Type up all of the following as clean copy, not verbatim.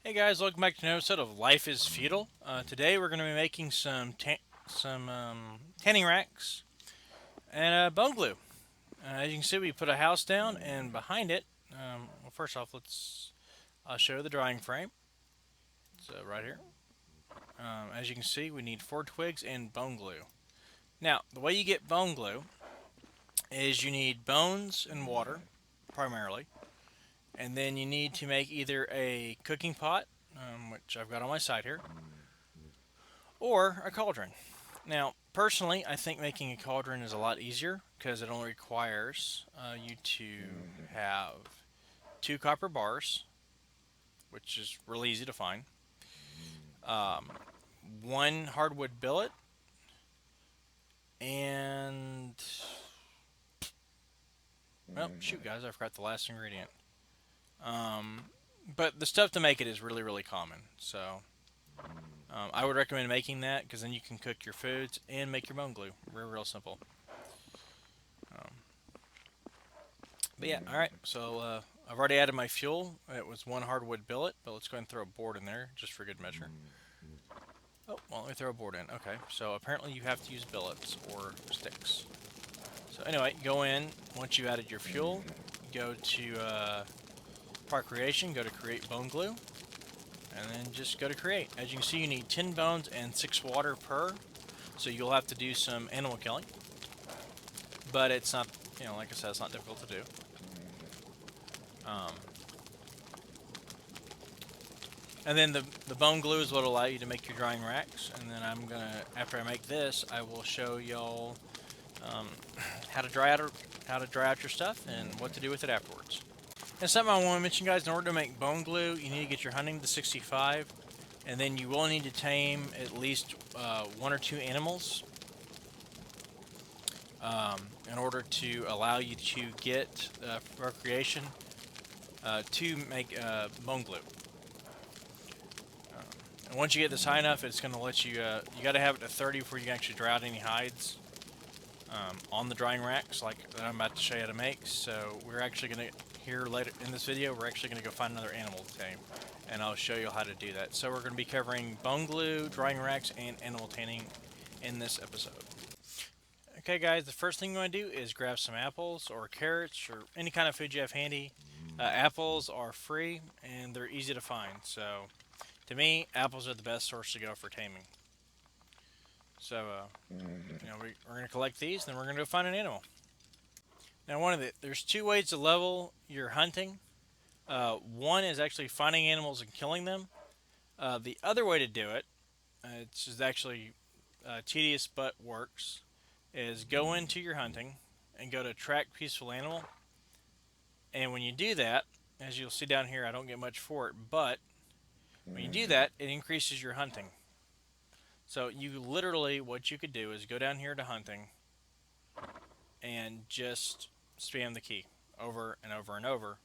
Hey guys, welcome back to an episode of Life is Feudal. Today we're going to be making some tanning racks and bone glue. As you can see, we put a house down, and behind it, well, first off, I'll show the drying frame. So right here, as you can see, we need 4 twigs and bone glue. Now, the way you get bone glue is you need bones and water, primarily, and then you need to make either a cooking pot, which I've got on my side here, or a cauldron. Now, personally, I think making a cauldron is a lot easier because it only requires you to have 2 copper bars, which is really easy to find, um, 1 hardwood billet, and well, shoot, guys, I forgot the last ingredient. Um, but the stuff to make it is really, really common. So I would recommend making that because then you can cook your foods and make your bone glue. Real simple. Um, But yeah, all right. So I've already added my fuel. It was 1 hardwood billet, but let's go ahead and throw a board in there just for good measure. Oh, well, let me throw a board in. Okay, so apparently you have to use billets or sticks. So anyway, go in once you added your fuel. Go to Park Creation. Go to Create Bone Glue, and then just go to Create. As you can see, you need 10 bones and 6 water per. So you'll have to do some animal killing, but it's not. Like I said, it's not difficult to do. Um, And then the bone glue is what will allow you to make your drying racks. And then after I make this, I will show y'all um, how to dry out your stuff and what to do with it afterwards. And something I want to mention, guys, in order to make bone glue, you need to get your hunting to 65, and then you will need to tame at least 1 or 2 animals in order to allow you to get recreation to make bone glue. And once you get this high enough, it's going to let you. You got to have it to 30 before you can actually dry out any hides on the drying racks, like that I'm about to show you how to make. So we're actually going to here later in this video. We're actually going to go find another animal to tame, and I'll show you how to do that. So we're going to be covering bone glue, drying racks, and animal tanning in this episode. Okay, guys. The first thing you want to do is grab some apples or carrots or any kind of food you have handy. Apples are free and they're easy to find. So to me, apples are the best source to go for taming. So, we're going to collect these, then we're going to go find an animal. Now, there's 2 ways to level your hunting. One is actually finding animals and killing them. The other way to do it, it's just actually tedious but works, is go into your hunting and go to track peaceful animal. And when you do that, as you'll see down here, I don't get much for it, but when you do that, it increases your hunting. So you literally, what you could do is go down here to hunting and just spam the key over and over and over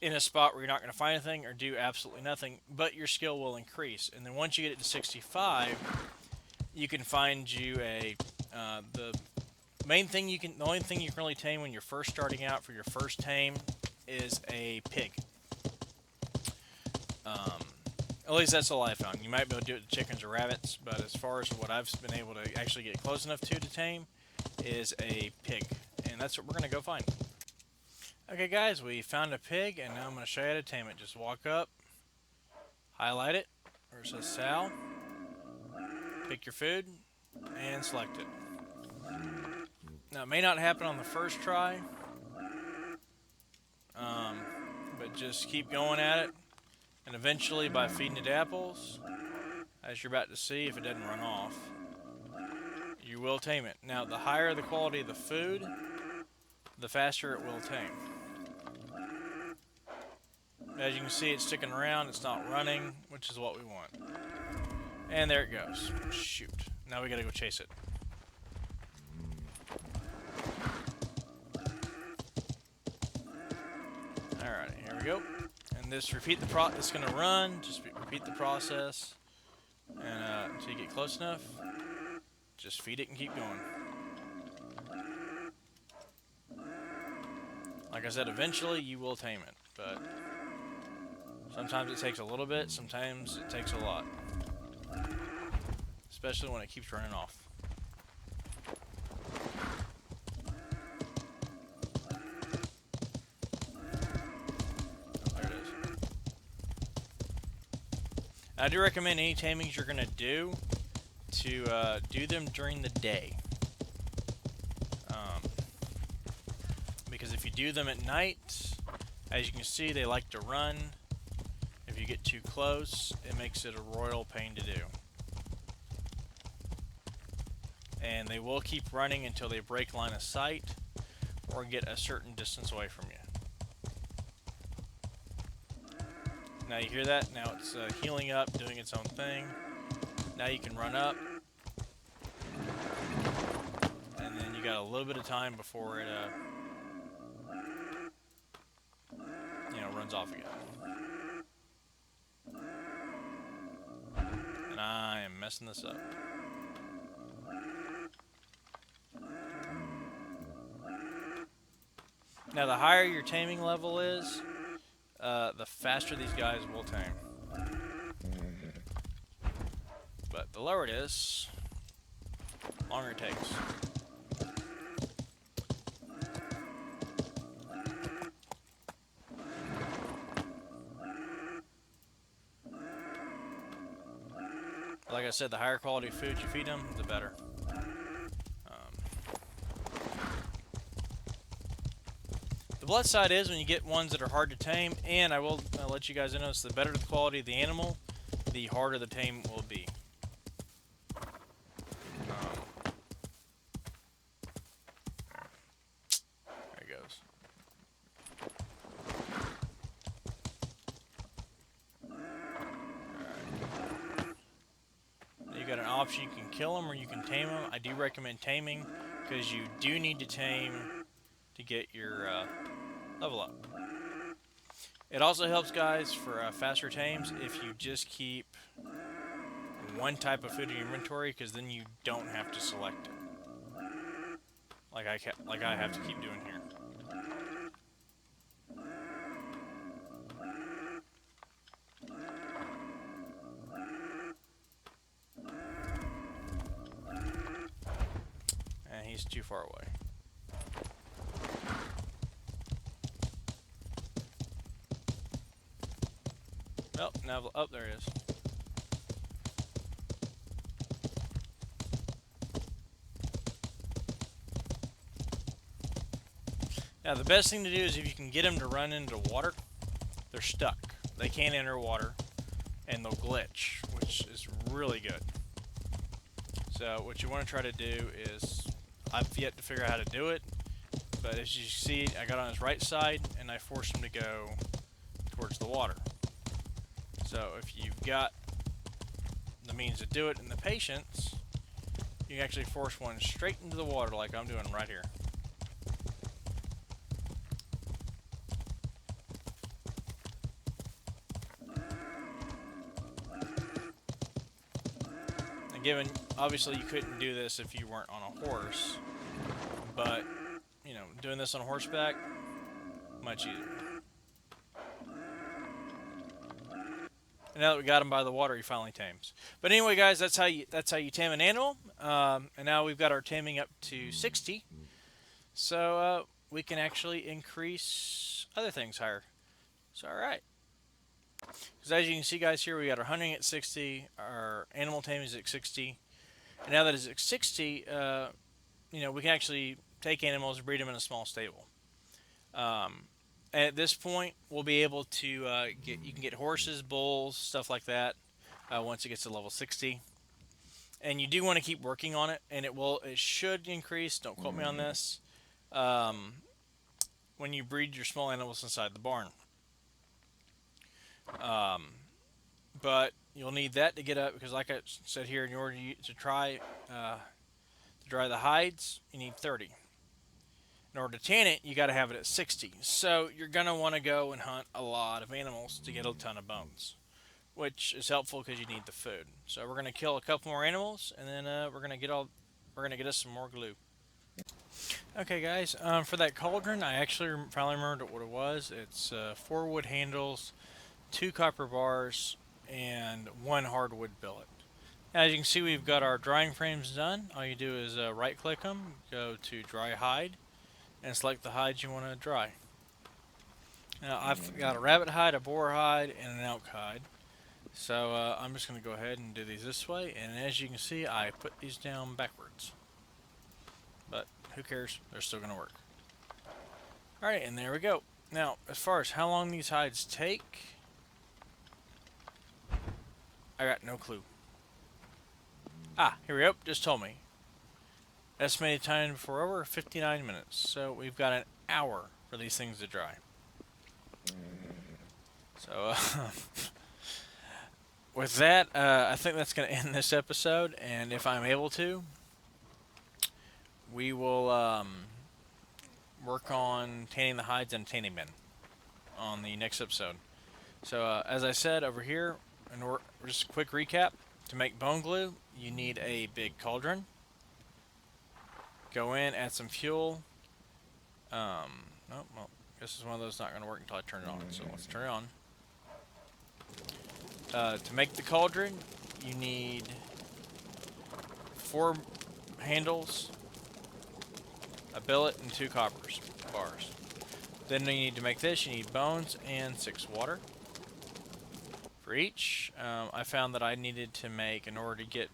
in a spot where you're not going to find anything or do absolutely nothing, but your skill will increase. And then once you get it to 65, you can find you the the only thing you can really tame when you're first starting out for your first tame is a pig. Um, At least that's all I found. You might be able to do it to chickens or rabbits, but as far as what I've been able to actually get close enough to tame is a pig. And that's what we're going to go find. Okay, guys, we found a pig, and now I'm going to show you how to tame it. Just walk up, highlight it, where it says Sal, pick your food, and select it. Now, it may not happen on the first try, um, but just keep going at it, and eventually, by feeding it apples, as you're about to see, if it doesn't run off, you will tame it. Now, the higher the quality of the food, the faster it will tame. As you can see, it's sticking around, it's not running, which is what we want. And there it goes. Shoot. Now we gotta go chase it. Alright, here we go. And this it's gonna run, just repeat the process. And until you get close enough, just feed it and keep going. Like I said, eventually you will tame it, but Sometimes it takes a little bit, sometimes it takes a lot. Especially when it keeps running off. There it is. I do recommend any tamings you're going to do to do them during the day. Because if you do them at night, as you can see, they like to run. If you get too close, it makes it a royal pain to do. And they will keep running until they break line of sight or get a certain distance away from you. Now you hear that? Now it's healing up, doing its own thing. Now you can run up. And then you got a little bit of time before it runs off again. And I am messing this up. Now the higher your taming level is, the faster these guys will tame. But the lower it is, the longer it takes. Like I said, the higher quality food you feed them, the better. The plus side is when you get ones that are hard to tame, and I'll let you guys know, the better the quality of the animal, the harder the tame will be. There it goes. You got an option, you can kill them or you can tame them. I do recommend taming because you do need to tame to get your level up. It also helps, guys, for faster tames if you just keep one type of food in your inventory, because then you don't have to select it. Like I have to keep doing here. And he's too far away. Oh, now, oh, there it is. Now, the best thing to do is if you can get them to run into water, they're stuck. They can't enter water, and they'll glitch, which is really good. So, what you want to try to do is, I've yet to figure out how to do it, but as you see, I got on his right side, and I forced him to go towards the water. So if you've got the means to do it and the patience, you can actually force one straight into the water like I'm doing right here. And given, obviously you couldn't do this if you weren't on a horse, but, you know, doing this on horseback, much easier. And now that we got him by the water, he finally tames. But anyway, guys, that's how you tame an animal. And now we've got our taming up to 60, so we can actually increase other things higher. So all right. Because as you can see, guys, here we got our hunting at 60, our animal taming is at 60, and now that it's at 60, you know, we can actually take animals and breed them in a small stable. And at this point, we'll be able to you can get horses, bulls, stuff like that once it gets to level 60. And you do want to keep working on it, and it should increase. Don't quote me on this. When you breed your small animals inside the barn. But you'll need that to get up, because like I said here, in order to dry the hides, you need 30. In order to tan it, you got to have it at 60. So you're going to want to go and hunt a lot of animals to get a ton of bones, which is helpful because you need the food. So we're going to kill a couple more animals, and then we're going to get us some more glue. Okay, guys, for that cauldron, I actually finally remembered what it was. It's 4 wood handles, 2 copper bars, and 1 hardwood billet. As you can see, we've got our drying frames done. All you do is right click them, go to dry hide, and select the hides you want to dry. Now I've got a rabbit hide, a boar hide, and an elk hide. So I'm just going to go ahead and do these this way, and as you can see, I put these down backwards. But who cares? They're still going to work. Alright, and there we go. Now, as far as how long these hides take, I got no clue. Ah, here we go. Just told me. Estimated time for over 59 minutes. So we've got an hour for these things to dry. So, with that, I think that's going to end this episode. And if I'm able to, we will work on tanning the hides and tanning men on the next episode. So, as I said over here, just a quick recap. To make bone glue, you need a big cauldron. Go in, add some fuel. Oh, well, this is one of those not going to work until I turn it on. So let's turn it on. To make the cauldron, you need 4 handles, a billet, and 2 copper bars. Then you need to make this, you need bones and 6 water. For each, I found that I needed to make, in order to get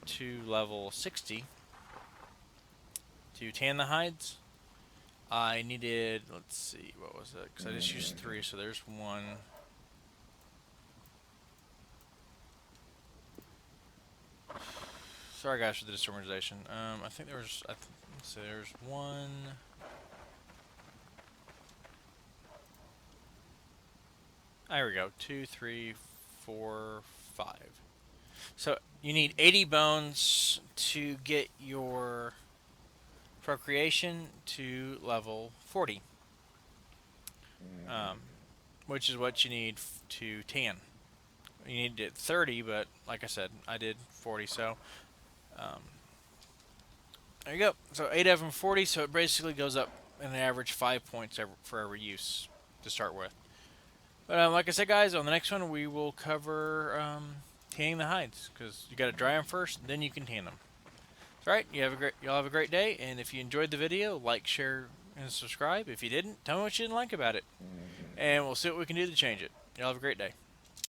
to level 60, to tan the hides, I needed, let's see, what was it? Because I just used 3, so there's 1. Sorry guys for the disorganization. I think there was, let's see, there's 1. There we go. 2, 3, 4, 5. So you need 80 bones to get your procreation to level 40, which is what you need to tan. You need to get 30, but like I said, I did 40. So there you go. So 8 of them 40. So it basically goes up an average 5 points for every use to start with. But like I said, guys, on the next one we will cover tanning the hides, because you got to dry them first, then you can tan them. All right, y'all have a great day, and if you enjoyed the video, like, share, and subscribe. If you didn't, tell me what you didn't like about it, and we'll see what we can do to change it. Y'all have a great day.